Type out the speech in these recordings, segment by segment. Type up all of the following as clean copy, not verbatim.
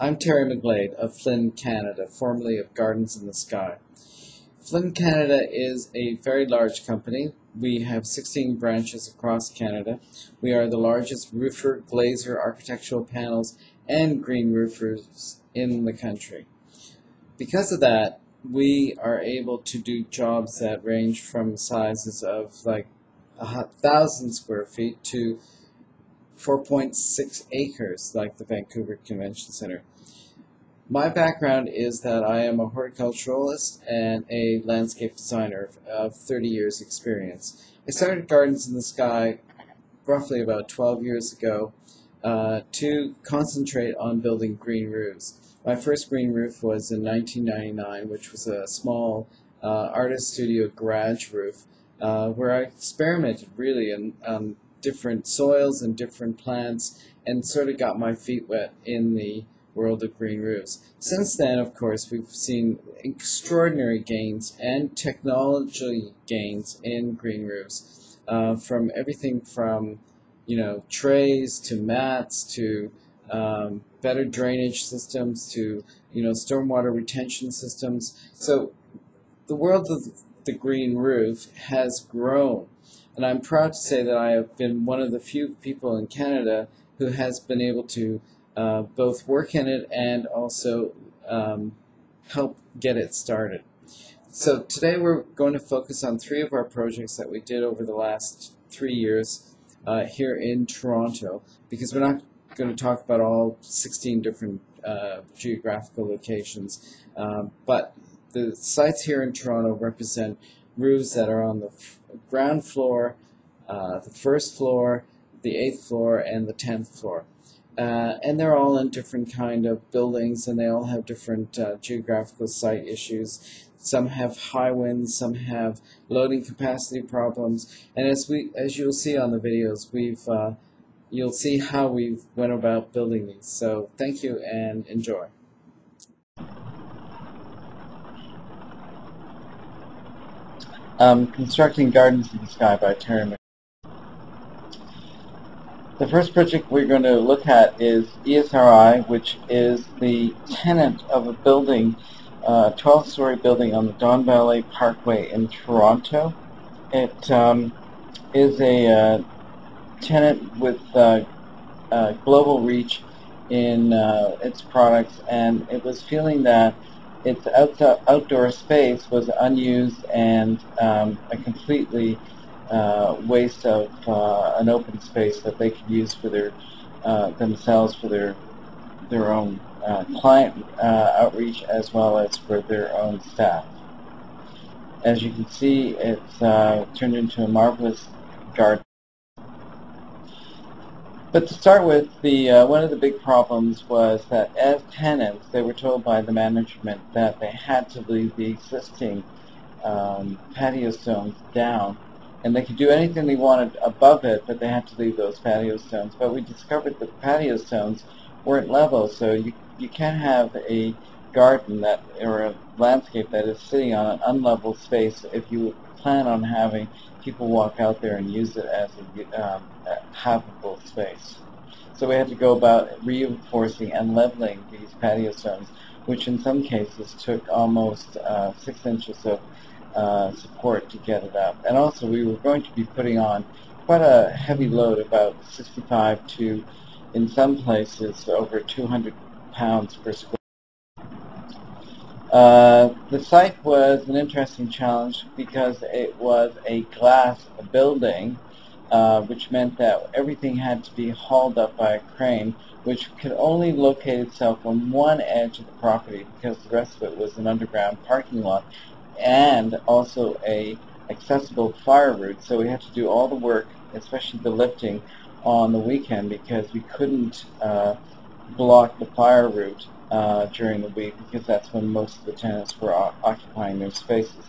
I'm Terry McGlade of Flynn, Canada, formerly of Gardens in the Sky. Flynn, Canada is a very large company. We have 16 branches across Canada. We are the largest roofer, glazer, architectural panels, and green roofers in the country. Because of that, we are able to do jobs that range from sizes of like 1,000 square feet to 4.6 acres, like the Vancouver Convention Center. My background is that I am a horticulturalist and a landscape designer of 30 years experience. I started Gardens in the Sky roughly about 12 years ago to concentrate on building green roofs. My first green roof was in 1999, which was a small artist studio garage roof where I experimented really in different soils and different plants and sort of got my feet wet in the world of green roofs. Since then, of course, we've seen extraordinary gains and technology gains in green roofs, from everything from trays to mats to better drainage systems to stormwater retention systems. So the world of the green roof has grown. And I'm proud to say that I have been one of the few people in Canada who has been able to both work in it and also help get it started. So today we're going to focus on 3 of our projects that we did over the last 3 years here in Toronto, because we're not going to talk about all 16 different geographical locations, but the sites here in Toronto represent roofs that are on the ground floor, the first floor, the 8th floor, and the 10th floor. And they're all in different kind of buildings, and they all have different geographical site issues. Some have high winds, some have loading capacity problems, and as you'll see on the videos, you'll see how we went about building these. So thank you and enjoy. Constructing Gardens in the Sky by Terry McGlade. The first project we're going to look at is ESRI, which is the tenant of a building, 12-story building on the Don Valley Parkway in Toronto. It is a tenant with global reach in its products, and it was feeling that its outdoor space was unused and a completely waste of an open space that they could use for their themselves, for their own client outreach, as well as for their own staff. As you can see, it's turned into a marvelous garden. But to start with, one of the big problems was that as tenants, they were told by the management that they had to leave the existing patio stones down, and they could do anything they wanted above it, but they had to leave those patio stones. But we discovered that the patio stones weren't level, so you can't have a garden or a landscape that is sitting on an unlevel space if you plan on having people walk out there and use it as a habitable space. So we had to go about reinforcing and leveling these patio stones, which in some cases took almost 6 inches of support to get it up. And also we were going to be putting on quite a heavy load, about 65 to, in some places, over 200 pounds per square. The site was an interesting challenge because it was a glass building, which meant that everything had to be hauled up by a crane, which could only locate itself on one edge of the property because the rest of it was an underground parking lot and also a accessible fire route. So we had to do all the work, especially the lifting, on the weekend because we couldn't block the fire route during the week, because that's when most of the tenants were occupying their spaces.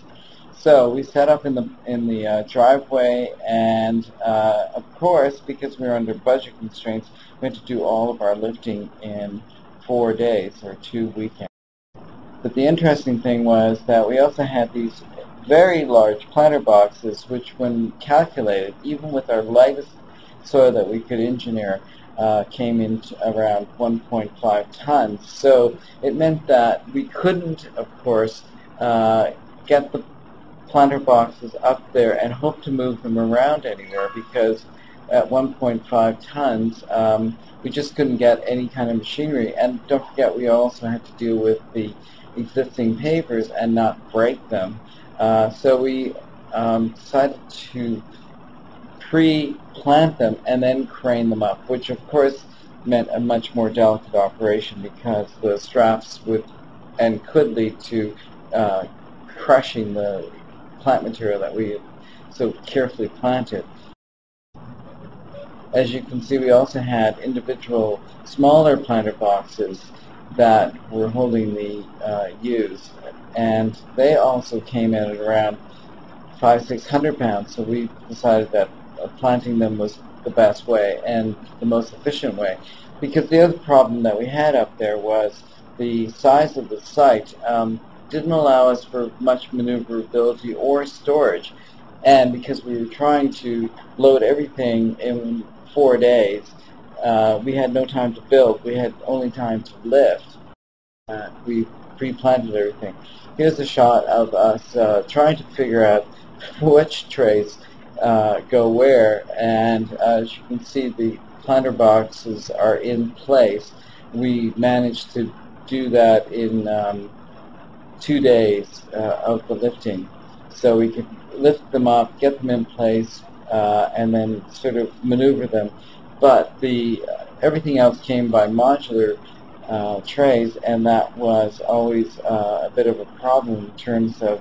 So we set up in the driveway, and of course, because we were under budget constraints, we had to do all of our lifting in 4 days or 2 weekends. But the interesting thing was that we also had these very large planter boxes, which when calculated, even with our lightest soil that we could engineer, came in around 1.5 tons. So it meant that we couldn't, of course, get the planter boxes up there and hope to move them around anywhere, because at 1.5 tons, we just couldn't get any kind of machinery. And don't forget, we also had to deal with the existing pavers and not break them. So we decided to pre-plant them and then crane them up, which of course meant a much more delicate operation, because the straps could lead to crushing the plant material that we had so carefully planted. As you can see, we also had individual smaller planter boxes that were holding the ewes, and they also came in at around 500-600 pounds. So we decided that planting them was the best way and the most efficient way, because the other problem that we had up there was the size of the site didn't allow us for much maneuverability or storage, and because we were trying to load everything in 4 days, we had no time to build. We had only time to lift. We pre-planted everything. Here's a shot of us trying to figure out which trays go where, and as you can see, the planter boxes are in place. We managed to do that in 2 days of the lifting, so we could lift them up, get them in place, and then sort of maneuver them. But everything else came by modular trays, and that was always a bit of a problem in terms of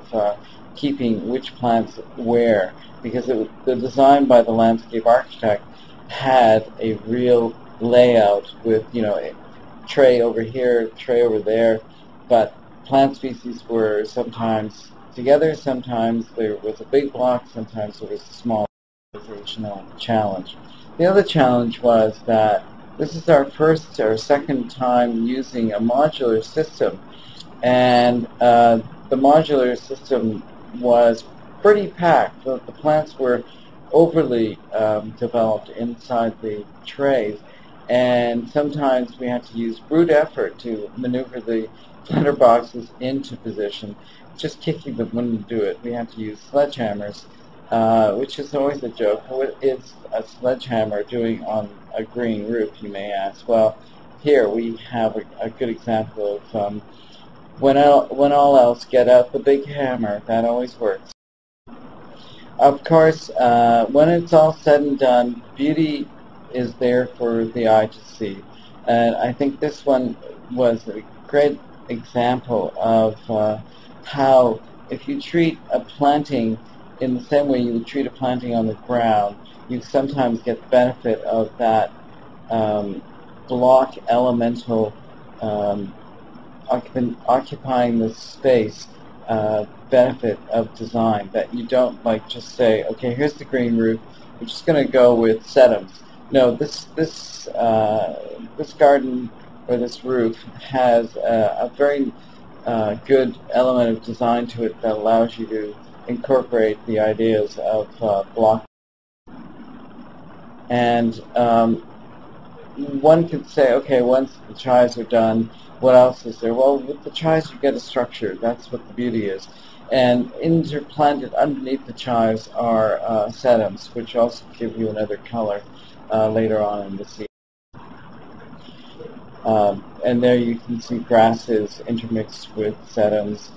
keeping which plants where, because the design by the landscape architect had a real layout with, a tray over here, tray over there, but plant species were sometimes together, sometimes there was a big block, sometimes there was a small organizational challenge. The other challenge was that this is our first or second time using a modular system, and the modular system was pretty packed. The plants were overly developed inside the trays, and sometimes we had to use brute effort to maneuver the planter boxes into position. Just kicking them wouldn't do it. We had to use sledgehammers, which is always a joke. What is a sledgehammer doing on a green roof, you may ask? Well, here we have a good example of when all else, get out the big hammer. That always works. Of course, when it's all said and done, beauty is there for the eye to see. And I think this one was a great example of how, if you treat a planting in the same way you would treat a planting on the ground, you sometimes get the benefit of that block elemental occupying the space benefit of design, that you don't just say, okay, here's the green roof, we're just going to go with sedums. No, this garden or this roof has a very good element of design to it that allows you to incorporate the ideas of block. And one could say, okay, once the chives are done, what else is there? Well, with the chives you get a structure. That's what the beauty is. And interplanted underneath the chives are sedums, which also give you another color later on in the season. And there you can see grasses intermixed with sedums,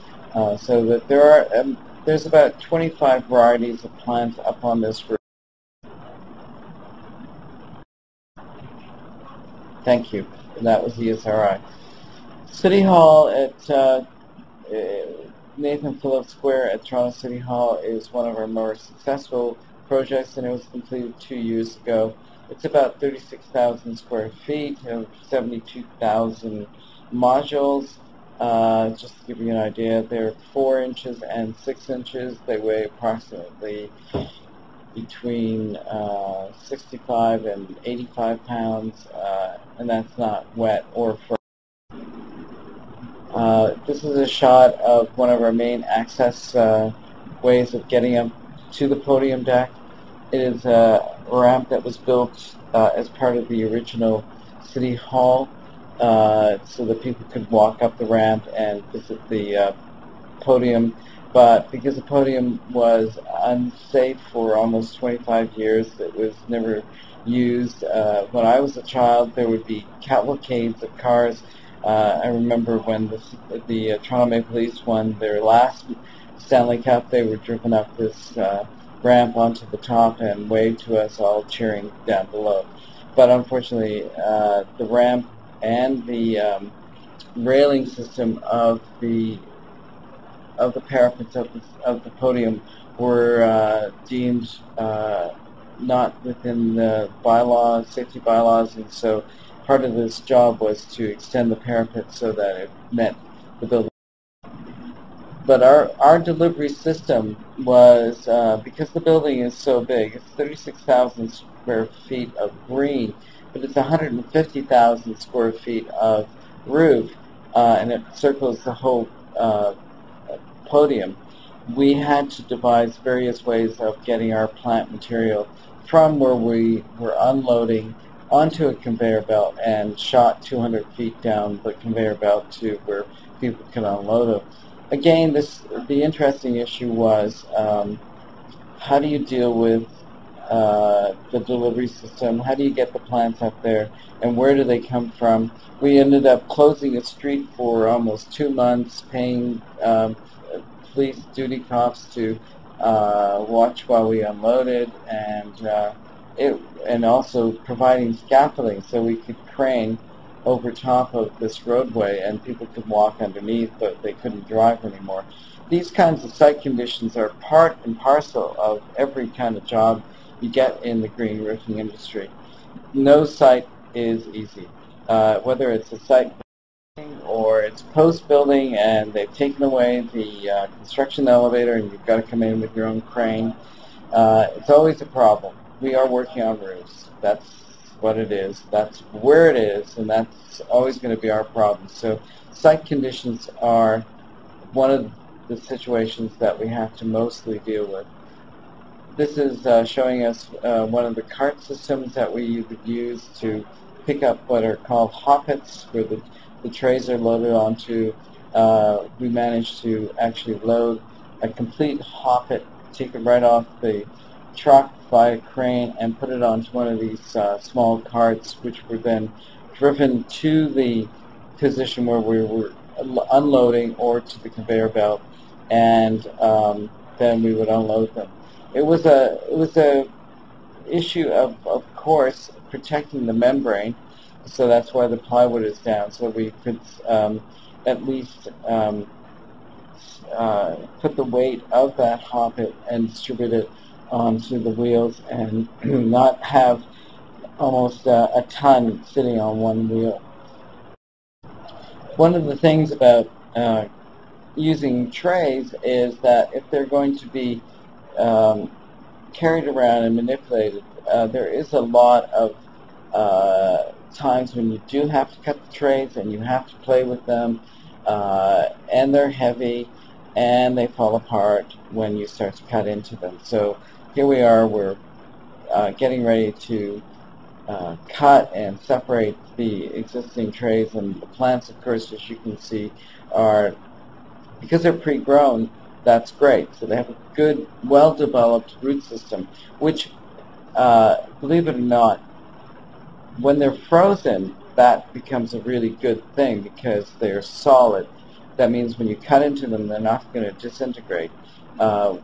so that there's about 25 varieties of plants up on this roof. Thank you. And that was ESRI. City Hall at Nathan Phillips Square at Toronto City Hall is one of our more successful projects, and it was completed 2 years ago. It's about 36,000 square feet of 72,000 modules. Just to give you an idea, they're 4 inches and 6 inches. They weigh approximately between 65 and 85 pounds, and that's not wet or frozen. This is a shot of one of our main access ways of getting up to the podium deck. It is a ramp that was built as part of the original City Hall, so that people could walk up the ramp and visit the podium. But because the podium was unsafe for almost 25 years, it was never used. When I was a child, there would be cavalcades of cars. I remember when the Toronto Maple Leafs won their last Stanley Cup, they were driven up this ramp onto the top and waved to us, all cheering down below. But unfortunately, the ramp and the railing system of the parapets of the podium were deemed not within the bylaws, safety bylaws, and so part of this job was to extend the parapet so that it met the building. But our delivery system was, because the building is so big, it's 36,000 square feet of green, but it's 150,000 square feet of roof, and it circles the whole podium. We had to devise various ways of getting our plant material from where we were unloading onto a conveyor belt and shot 200 feet down the conveyor belt to where people could unload it. Again, the interesting issue was how do you deal with the delivery system? How do you get the plants up there, and where do they come from? We ended up closing a street for almost 2 months, paying police duty cops to watch while we unloaded, and also providing scaffolding so we could crane over top of this roadway and people could walk underneath, but they couldn't drive anymore. These kinds of site conditions are part and parcel of every kind of job you get in the green roofing industry. No site is easy, whether it's a site or it's post-building and they've taken away the construction elevator and you've got to come in with your own crane. It's always a problem. We are working on roofs. That's what it is. That's where it is, and that's always going to be our problem. So site conditions are one of the situations that we have to mostly deal with. This is showing us one of the cart systems that we would use to pick up what are called hoppets, where the trays are loaded onto. We managed to actually load a complete hoppet, take it right off the truck by a crane and put it onto one of these small carts, which were then driven to the position where we were unloading or to the conveyor belt, and then we would unload them. It was a issue of course protecting the membrane, so that's why the plywood is down, so we could at least put the weight of that hoppet and distribute it onto the wheels and not have almost a ton sitting on one wheel. One of the things about using trays is that if they're going to be carried around and manipulated, there is a lot of times when you do have to cut the trays and you have to play with them, and they're heavy and they fall apart when you start to cut into them. So here we are, we're getting ready to cut and separate the existing trays, and the plants, of course, as you can see, are, because they're pre-grown, that's great. So they have a good, well-developed root system, which, believe it or not, when they're frozen, that becomes a really good thing because they're solid. That means when you cut into them, they're not going to disintegrate.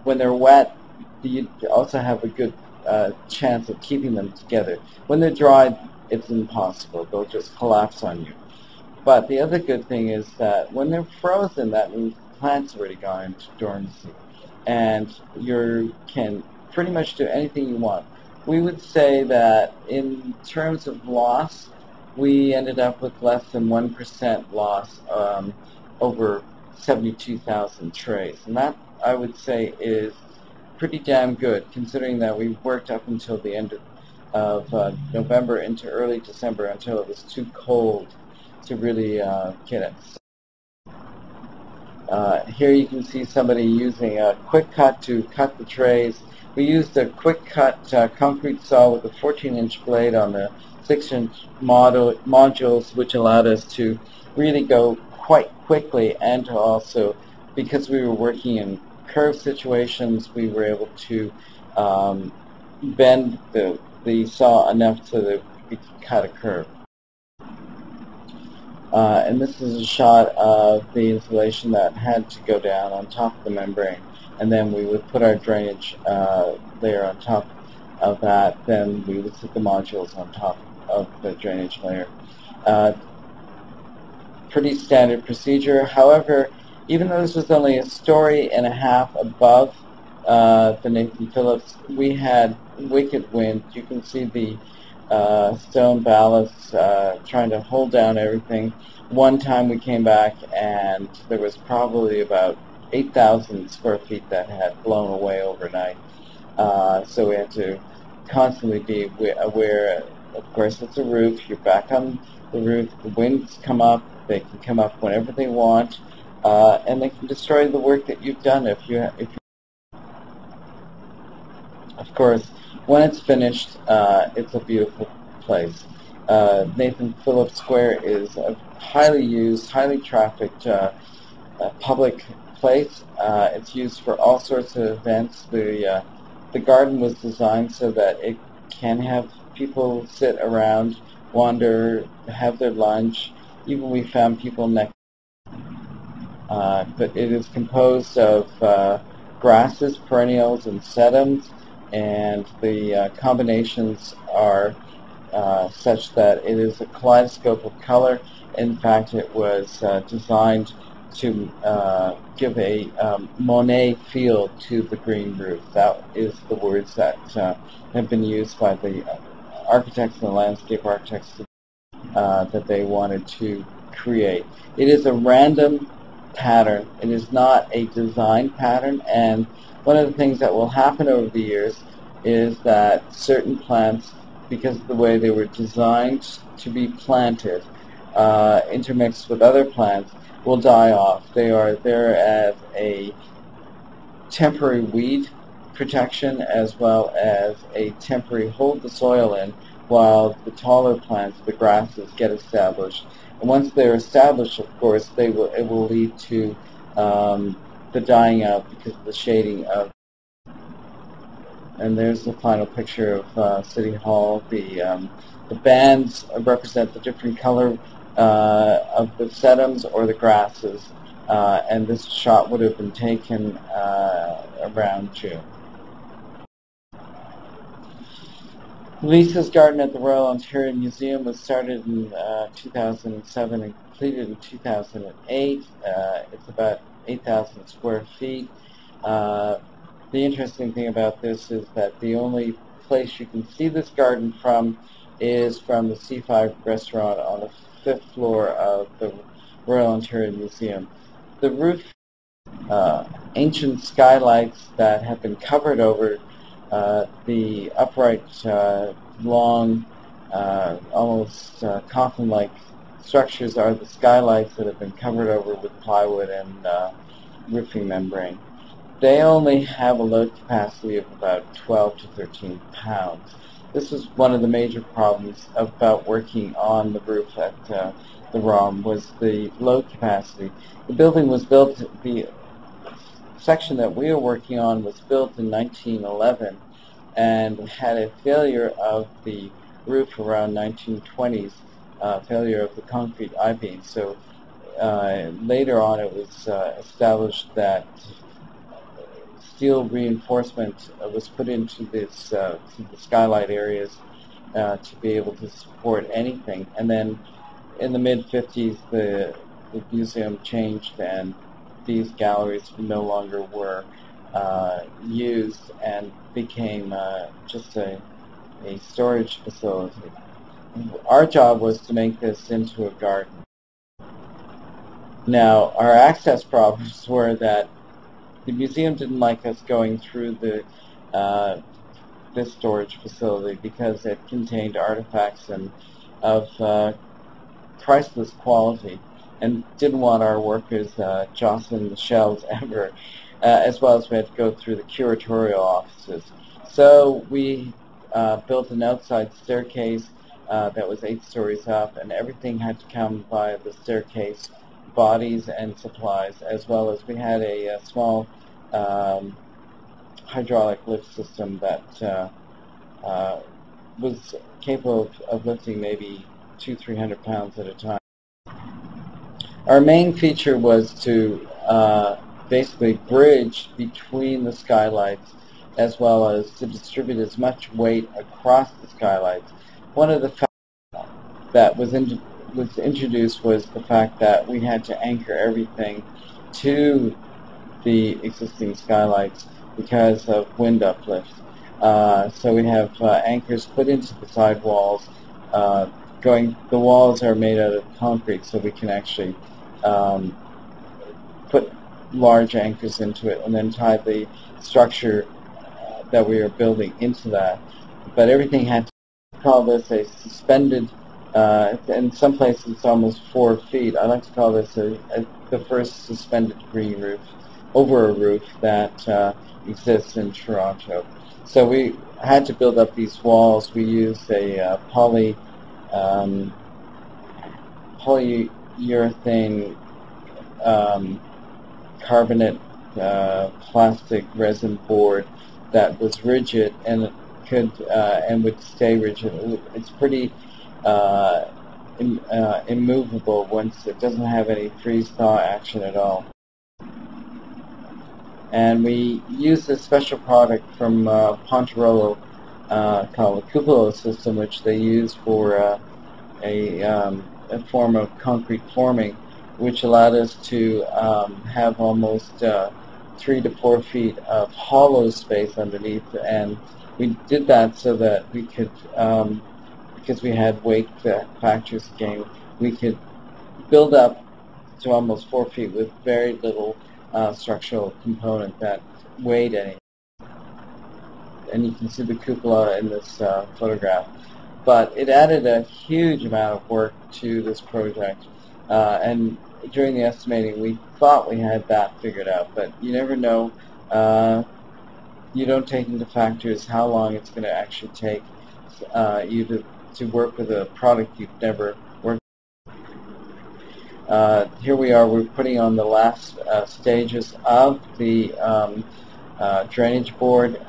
When they're wet, you also have a good chance of keeping them together. When they're dry, it's impossible. They'll just collapse on you. But the other good thing is that when they're frozen, that means the plant's already gone into dormancy, and you can pretty much do anything you want. We would say that in terms of loss, we ended up with less than 1% loss over 72,000 trays, and that, I would say, is pretty damn good, considering that we worked up until the end of November into early December until it was too cold to really get it. Here you can see somebody using a quick cut to cut the trays. We used a quick-cut concrete saw with a 14-inch blade on the 6-inch modules, which allowed us to really go quite quickly, and to also, because we were working in curve situations, we were able to bend the saw enough so that we could cut a curve. And this is a shot of the insulation that had to go down on top of the membrane, and then we would put our drainage layer on top of that. Then we would sit the modules on top of the drainage layer. Pretty standard procedure. However, even though this was only a story and a half above the Nathan Phillips, we had wicked wind. You can see the stone ballasts trying to hold down everything. One time we came back and there was probably about 8,000 square feet that had blown away overnight. So we had to constantly be aware. Of course, it's a roof. You're back on the roof. The winds come up. They can come up whenever they want, and they can destroy the work that you've done. Of course, when it's finished, it's a beautiful place. Nathan Phillips Square is a highly used, highly trafficked public place. It's used for all sorts of events. The garden was designed so that it can have people sit around, wander, have their lunch. Even we found people next. But it is composed of grasses, perennials, and sedums, and the combinations are such that it is a kaleidoscope of color. In fact, it was designed to give a Monet feel to the green roof. That is the words that have been used by the architects and the landscape architects that they wanted to create. It is a random pattern. It is not a design pattern, and one of the things that will happen over the years is that certain plants, because of the way they were designed to be planted, intermixed with other plants, will die off. They are there as a temporary weed protection, as well as a temporary hold the soil in while the taller plants, the grasses, get established. And once they're established, of course, it will lead to the dying out because of the shading of. And there's the final picture of City Hall. The bands represent the different color of the sedums or the grasses, and this shot would have been taken around June. Lisa's Garden at the Royal Ontario Museum was started in 2007 and completed in 2008. It's about 8,000 square feet. The interesting thing about this is that the only place you can see this garden from is from the C5 restaurant on the 5th floor of the Royal Ontario Museum. The roof, ancient skylights that have been covered over the upright, long, almost coffin-like structures are the skylights that have been covered over with plywood and roofing membrane. They only have a load capacity of about 12 to 13 pounds. This was one of the major problems about working on the roof at the ROM, was the load capacity. The building was built, the section that we were working on was built in 1911 and had a failure of the roof around 1920s, failure of the concrete I-beam. So later on it was established that steel reinforcement was put into this to the skylight areas to be able to support anything. And then in the mid-50s the museum changed, and these galleries no longer were used and became just a storage facility. Our job was to make this into a garden. Now, our access problems were that the museum didn't like us going through this storage facility because it contained artifacts and of priceless quality, and didn't want our workers jostling the shelves ever, as well as we had to go through the curatorial offices. So we built an outside staircase that was 8 stories up, and everything had to come via the staircase, bodies and supplies, as well as we had a small hydraulic lift system that was capable of lifting maybe 200-300 pounds at a time. Our main feature was to basically bridge between the skylights, as well as to distribute as much weight across the skylights. One of the factors that was introduced was the fact that we had to anchor everything to the existing skylights because of wind uplift. So we have anchors put into the side walls. The walls are made out of concrete, so we can actually put large anchors into it and then tie the structure that we are building into that. But everything had to call this a suspended, in some places it's almost 4 feet. I like to call this the first suspended green roof over a roof that exists in Toronto. So we had to build up these walls. We used a polyurethane carbonate plastic resin board that was rigid and could and would stay rigid. It's pretty immovable once it doesn't have any freeze-thaw action at all. And we used a special product from Pontarolo called the cupola system, which they use for a form of concrete forming, which allowed us to have almost 3 to 4 feet of hollow space underneath. And we did that so that we could, because we had weight factors again, we could build up to almost 4 feet with very little structural component that weighed anything. And you can see the cupola in this photograph. But it added a huge amount of work to this project, and during the estimating we thought we had that figured out, but you never know. You don't take into factors how long it's going to actually take you to work with a product you've never worked with. Here we are, we're putting on the last stages of the drainage board,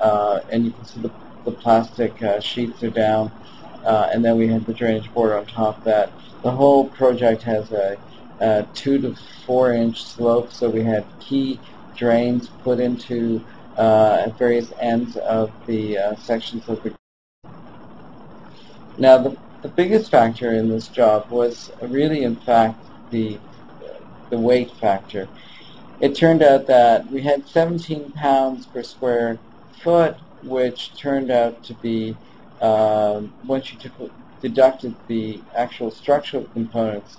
and you can see the plastic sheets are down, and then we have the drainage board on top of that. The whole project has a 2 to 4 inch slope, so we had key drains put into at various ends of the sections of the. Now the biggest factor in this job was really, in fact, the weight factor. It turned out that we had 17 pounds per square foot, which turned out to be, once you deducted the actual structural components,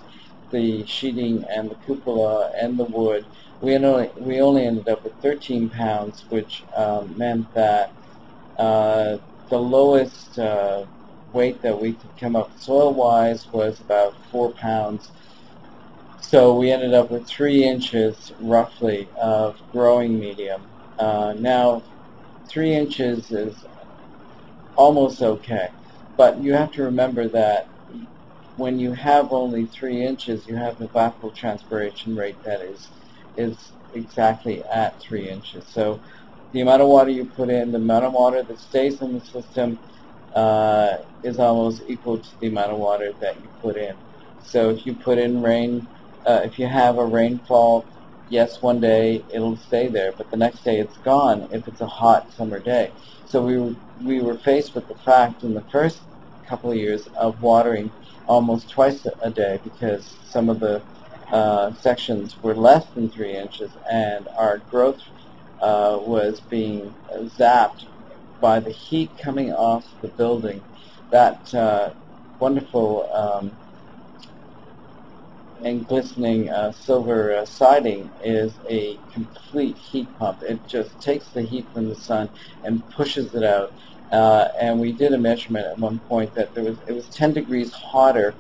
the sheeting and the cupola and the wood, we only ended up with 13 pounds, which meant that the lowest weight that we could come up soil-wise was about 4 pounds. So we ended up with 3 inches, roughly, of growing medium. Now, 3 inches is almost okay, but you have to remember that when you have only 3 inches, you have an evapotranspiration rate that is exactly at 3 inches. So the amount of water you put in, the amount of water that stays in the system is almost equal to the amount of water that you put in. So if you put in rain, if you have a rainfall, yes, one day it'll stay there, but the next day it's gone if it's a hot summer day. So we were faced with the fact in the first couple of years of watering almost twice a day because some of the sections were less than 3 inches, and our growth was being zapped by the heat coming off the building. That wonderful and glistening silver siding is a complete heat pump. It just takes the heat from the sun and pushes it out. And we did a measurement at one point that it was 10 degrees hotter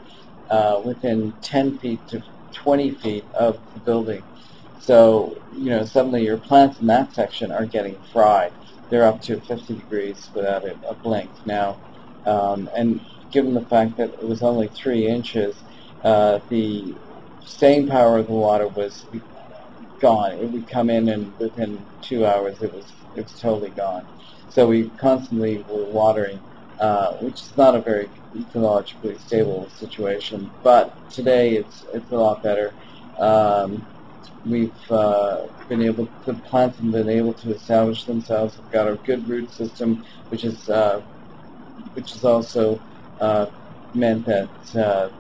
within 10 feet to 20 feet of the building. So, suddenly your plants in that section are getting fried. They're up to 50 degrees without a blink now. And given the fact that it was only 3 inches, the staying power of the water was gone. It would come in, and within 2 hours it was totally gone. So we constantly were watering, which is not a very ecologically stable situation. But today it's a lot better. We've been able, the plants have been able to establish themselves. We've got a good root system, which is also meant that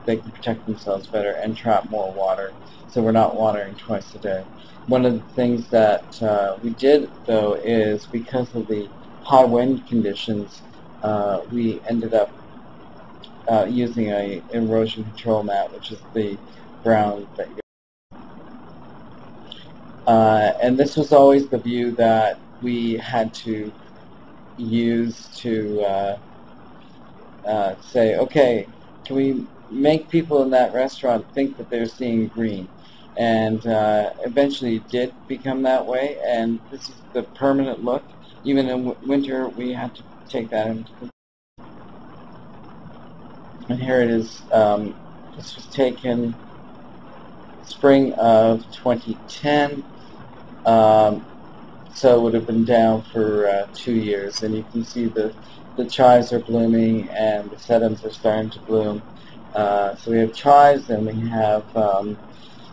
they can protect themselves better and trap more water. So we're not watering twice a day. One of the things that we did, though, is because of the high wind conditions, we ended up using a erosion control mat, which is the brown that you and this was always the view that we had to use to say, okay, can we make people in that restaurant think that they're seeing green? And eventually it did become that way, and this is the permanent look. Even in winter, we had to take that into consideration. And here it is. This was taken spring of 2010. So it would have been down for 2 years, and you can see the chives are blooming and the sedums are starting to bloom. So we have chives and we have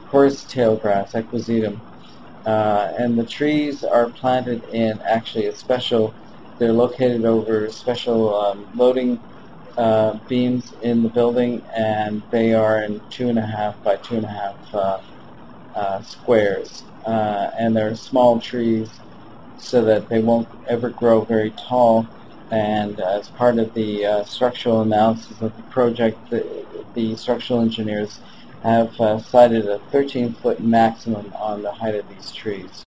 horsetail grass, equisetum, and the trees are planted in actually they're located over special loading beams in the building, and they are in 2.5 by 2.5 squares. And they're small trees so that they won't ever grow very tall. And as part of the structural analysis of the project, the structural engineers have cited a 13-foot maximum on the height of these trees.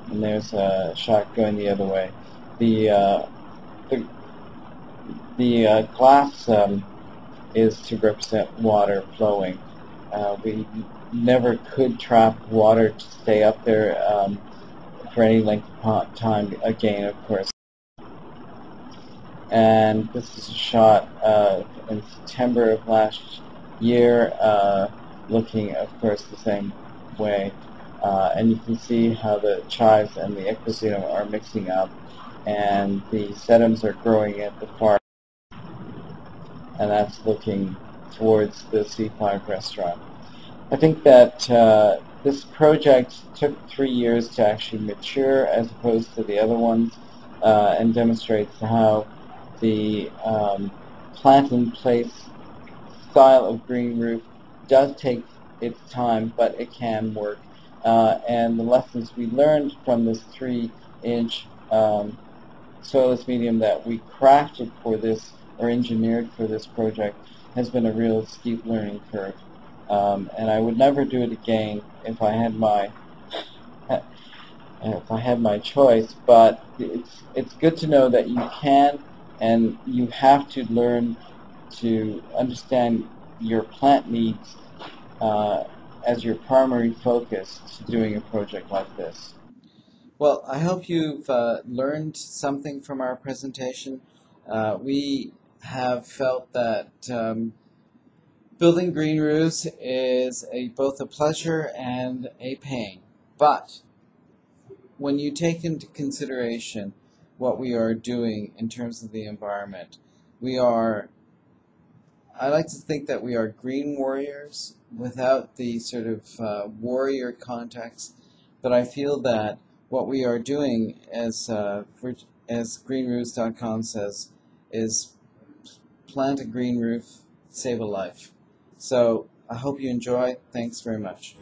And there's a shot going the other way. The glass is to represent water flowing. We never could trap water to stay up there for any length of time, again, of course. And this is a shot in September of last year, looking, of course, the same way. And you can see how the chives and the equisetum are mixing up, and the sedums are growing at the far, and that's looking towards the C5 restaurant. I think that this project took 3 years to actually mature as opposed to the other ones, and demonstrates how the plant-in-place style of green roof does take its time, but it can work. And the lessons we learned from this 3-inch soilless medium that we crafted for this, or engineered for this project, has been a real steep learning curve. And I would never do it again if I had my choice. But it's good to know that you can, and you have to learn to understand your plant needs as your primary focus to doing a project like this. Well, I hope you've learned something from our presentation. We have felt that building green roofs is both a pleasure and a pain. But when you take into consideration what we are doing in terms of the environment, I like to think that we are green warriors without the sort of warrior context, but I feel that what we are doing, as Greenroofs.com says, is plant a green roof, save a life. So I hope you enjoy. Thanks very much.